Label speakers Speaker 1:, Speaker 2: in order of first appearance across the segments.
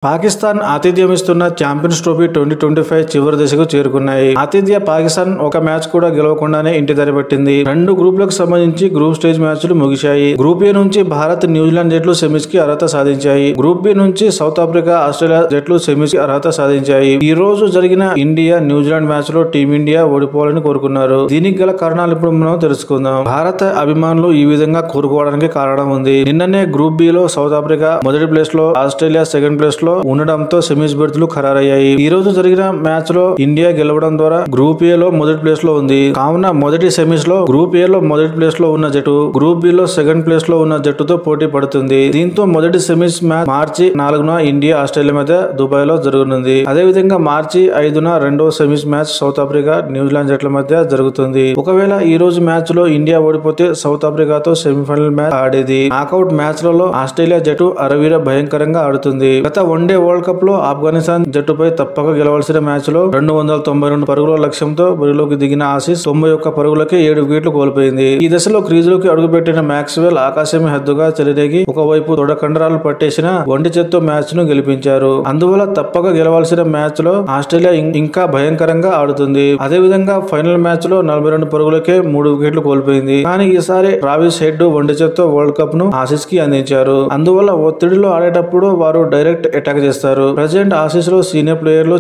Speaker 1: పాకిస్తాన్ ఆతిథ్యం ఇస్తున్న champions trophy 2025 చివరి దశకు చేరుకున్నాయి. ఆతిథ్య పాకిస్తాన్ ఒక మ్యాచ్ కూడా గెలవకుండానే ఇంటి తెరపట్టింది. రెండు గ్రూపులకు సంబంధించి గ్రూప్ స్టేజ్ మ్యాచ్లు ముగిశాయి. గ్రూప్ ఏ నుంచి భారత్, న్యూజిలాండ్ జట్లు సెమీస్ కి అర్హత సాధించాయి. గ్రూప్ బి నుంచి సౌత్ ఆఫ్రికా, ఆస్ట్రేలియా జట్లు సెమీస్ కి అర్హత సాధించాయి. ఈ రోజు జరిగిన ఇండియా న్యూజిలాండ్ మ్యాచ్ లో టీమిండియా ఓడిపోవాలని కోరుకున్నారు. దీనికి గల కారణాలు ఇప్పుడు మనం తెలుసుకుందాం. భారత అభిమానులు ఈ విధంగా కోరుకోవడానికి కారణం ఉంది. నిన్ననే గ్రూప్ బి లో సౌత్ ఆఫ్రికా మొదటి ప్లేస్ లో, ఆస్ట్రేలియా సెకండ్ ప్లేస్ లో ఉండడంతో సెమీస్ బెర్తులు ఖరారయ్యాయి. ఈ రోజు జరిగిన మ్యాచ్ లో ఇండియా గెలవడం ద్వారా గ్రూప్ ఏ లో మొదటి ప్లేస్ లో ఉంది. కావున మొదటి సెమీస్ లో గ్రూప్ ఏ లో మొదటి ప్లేస్ లో ఉన్న జట్టు గ్రూప్ బి లో సెకండ్ ప్లేస్ లో ఉన్న జట్టుతో పోటీ పడుతుంది. దీంతో మొదటి సెమీస్ మ్యాచ్ మార్చి 4న ఇండియా, ఆస్ట్రేలియా మధ్య దుబాయ్ లో జరగనుంది. అదేవిధంగా మార్చి 5న రెండవ semis match south Africa, New Zealand జట్ల మధ్య జరుగుతుంది. ఒకవేళ ఈ రోజు మ్యాచ్ లో ఇండియా ఓడిపోతే సౌత్ ఆఫ్రికాతో సెమీఫైనల్ మ్యాచ్ ఆడేది. నాకౌట్ మ్యాచ్ లలో ఆస్ట్రేలియా జట్టు అరవీర భయంకరంగా ఆడుతుంది. గత వన్డే వరల్డ్ కప్ లో ఆఫ్ఘనిస్తాన్ జట్టుపై తప్పక గెలవాల్సిన మ్యాచ్ లో 292 పరుగుల లక్ష్యంతో బరిలోకి దిగిన ఆసీస్ 91 పరుగులకే 7 వికెట్లు కోల్పోయింది. ఈ దశలో క్రీజులోకి అడుగుపెట్టిన మాక్స్వెల్ ఆకాశమే హద్దుగా చెలరేగి ఒకవైపు తొడ కండరాలు పట్టేసిన ఒంటి చేత్తో మ్యాచ్ ను గెలిపించారు. అందువల్ల తప్పక గెలవాల్సిన మ్యాచ్ లో ఆస్ట్రేలియా ఇంకా భయంకరంగా ఆడుతుంది. అదేవిధంగా ఫైనల్ మ్యాచ్ లో 42 పరుగులకే 3 వికెట్లు కోల్పోయింది. కానీ ఈసారి ట్రావిస్ హెడ్ ఒంటి చేత్తో వరల్డ్ కప్ ను ఆసీస్ కి అందించారు. అందువల్ల ఒత్తిడిలో ఆడేటప్పుడు వారు డైరెక్ట్ అటాక్ చేస్తారు. ప్రెసిడెంట్ ఆసీస్ లో సీనియర్ ప్లేయర్లు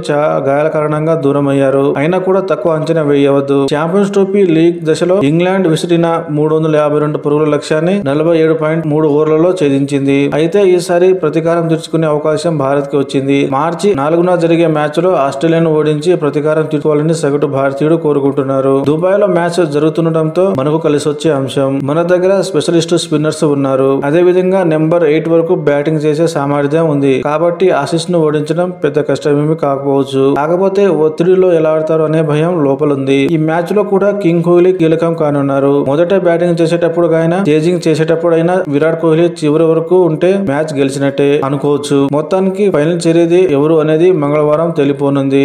Speaker 1: గాయాల కారణంగా దూరం అయ్యారు. అయినా కూడా తక్కువ అంచనా వేయవద్దు. ఛాంపియన్స్ ట్రోఫీ లీగ్ దశలో ఇంగ్లాండ్ విసిరిన 352 పరుగుల లక్ష్యాన్ని 47.3 ఓవర్లలో ఛేదించింది. అయితే ఈసారి ప్రతీకారం తీర్చుకునే అవకాశం భారత్ కి వచ్చింది. మార్చి 4న జరిగే మ్యాచ్ లో ఆస్ట్రేలియాను ఓడించి ప్రతీకారం తీర్చుకోవాలని సగటు భారతీయుడు కోరుకుంటున్నారు. దుబాయ్ లో మ్యాచ్ జరుగుతుండటంతో మనకు కలిసి వచ్చే అంశం. మన దగ్గర స్పెషలిస్ట్ స్పిన్నర్స్ ఉన్నారు. అదే విధంగా నెంబర్ 8 వరకు బ్యాటింగ్ చేసే సామర్థ్యం ఉంది. కాబట్టి ఆసీస్ ను ఓడించడం పెద్ద కష్టమేమి కాకపోవచ్చు. కాకపోతే ఒత్తిడిలో ఎలా ఆడతారు అనే భయం లోపల ఉంది. ఈ మ్యాచ్ లో కూడా కింగ్ కోహ్లీ కీలకం కానున్నారు. మొదట బ్యాటింగ్ చేసేటప్పుడు అయినా, చేజింగ్ చేసేటప్పుడు అయినా విరాట్ కోహ్లీ చివరి వరకు ఉంటే మ్యాచ్ గెలిచినట్టే అనుకోవచ్చు. మొత్తానికి ఫైనల్ చేరేది ఎవరు అనేది మంగళవారం తెలిపోనుంది.